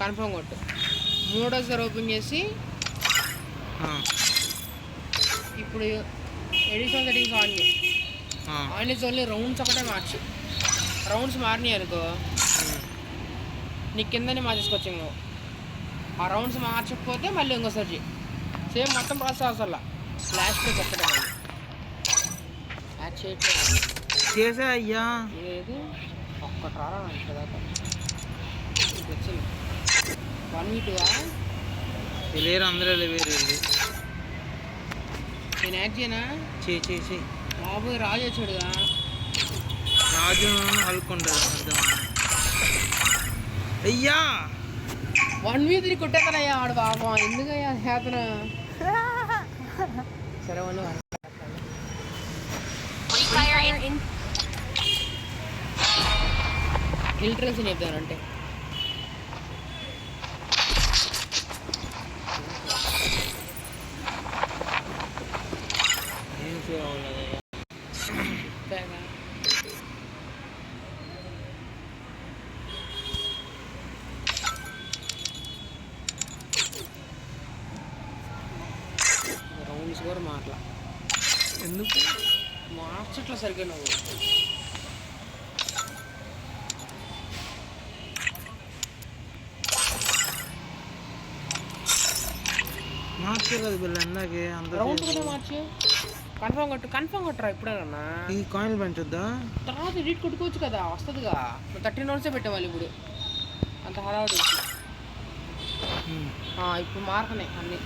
Confirm కొట్టు. మూడోసారి open చేసి ఇప్పుడు ఎడిషనల్ సెట్టింగ్స్ ఆన్ చేయి. ఆన్ చేసి ఓన్లీ రౌండ్స్ ఒకటే మార్చు. రౌండ్స్ మారినాయి అనుకో నీ కిందని మార్చేసుకోవచ్చు. ఇంకో ఆ రౌండ్స్ మార్చకపోతే మళ్ళీ ఇంకోసారి చేయి. సేమ్ మొత్తం ప్రాసెస్ అసలు లాస్ట్లో ఒక్కటే మళ్ళీ యాడ్ చేయట్లేదు. చేసా అయ్యా. ఏది ఒక్కటి రారా ఇంతదాకా వచ్చింది 1v2 లేరు అందరూ వేరు. నేను యాడ్ చేయనా? చేయి బాబు రాజు వచ్చాడుగా. రాజు హల్కుంటాడు అర్థం. అయ్యా 1v3 కొట్టేస్తానయ్యా ఆడు బాబా. ఎందుకయ్యా చేతన? సరే వాళ్ళు ఫిల్టర్స్ చెప్తానంటే ఏం చేయాలి? రౌండ్స్ కూడా మాట్లా ఎందుకు మార్చట్లా సరిగ్గా నువ్వు. మార్చే కదా బిల్ అన్నాకే అంత రౌండ్ కూడా మార్చి కన్ఫర్మ్ కొట్టరా ఇప్పుడేనా? ఈ కాయిన్ పెంచొద్దా? తర్వాత ఎడిట్ కొట్టుకోవచ్చు కదా, వస్తుందిగా. 13 రౌండ్సే పెట్టాం ఇప్పుడు అంత హడావుడి. ఇప్పుడు మార్కున్నాయి అన్నీ.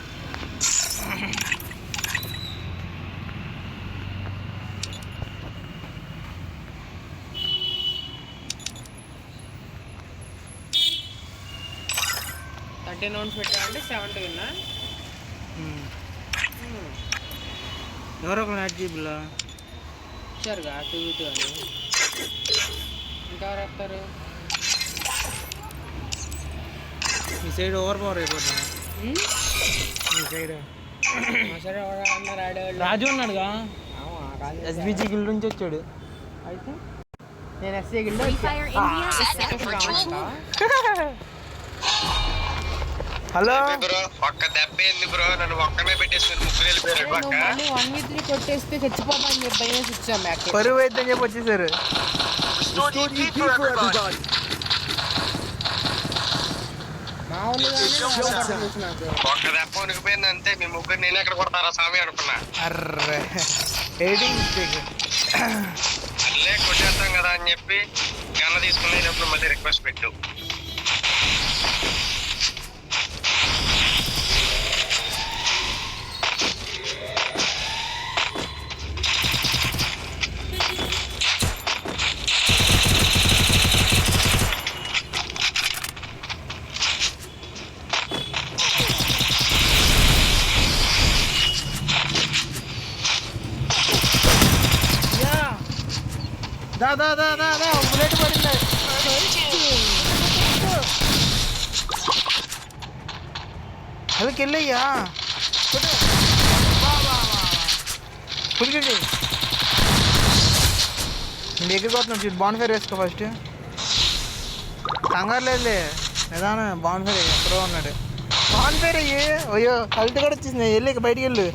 థర్టీన్ రౌండ్స్ పెట్టామంటే 70 విన్నా. ఎవరో ఒకరు యాడ్ చేయబుల్లా ఇచ్చారుగా 2v2 అని. ఇంకా ఎవరు వస్తారు? మీ సైడ్ ఓవర్ పవర్ అయిపోతా. మీ సైడ్ సరే అన్నారు ఆడేవాళ్ళు. రాజు ఉన్నాడుగా, ఎస్బీజీ గిల్డ్ నుంచి వచ్చాడు. అయితే నేను ఎస్ఏ గిల్డ్ హలో ఒక్క దెబ్బ ఏంది బ్రో? నన్ను ఒక్కనే పెట్టేసి ముగ్గురు వెళ్ళిపోయారు. 1v3 కొట్టేస్తే చచ్చిపోతా అని చెప్పి భయం ఇచ్చాం. పరువు అయితే అని చెప్పి వచ్చేసారు. మా వాళ్ళు ఒక్క దెబ్బ ఉనికిపోయింది అంతే. మీ ముగ్గురు నేను ఎక్కడ కొడతారా స్వామి అనుకున్నా. Array editing mistake. అల్లే కొట్టేస్తాం కదా అని చెప్పి గన్న తీసుకునేటప్పుడు మళ్ళీ రిక్వెస్ట్ పెట్టు. బుల్లెట్ పడింది. అదికి వెళ్ళయ్యా పులికండి. నేను ఎగిరిపోతున్నాను చూడు. బాన్ ఫైర్ వేసుకో ఫస్ట్. కంగారు లేదులే, నిదానం. బాన్ ఫైర్ ఎక్కడో ఉన్నాడు. బాన్ ఫైర్ అయ్యి. అయ్యో కల్ట్ కూడా వచ్చేసింది. వెళ్ళి బయటికి వెళ్ళు.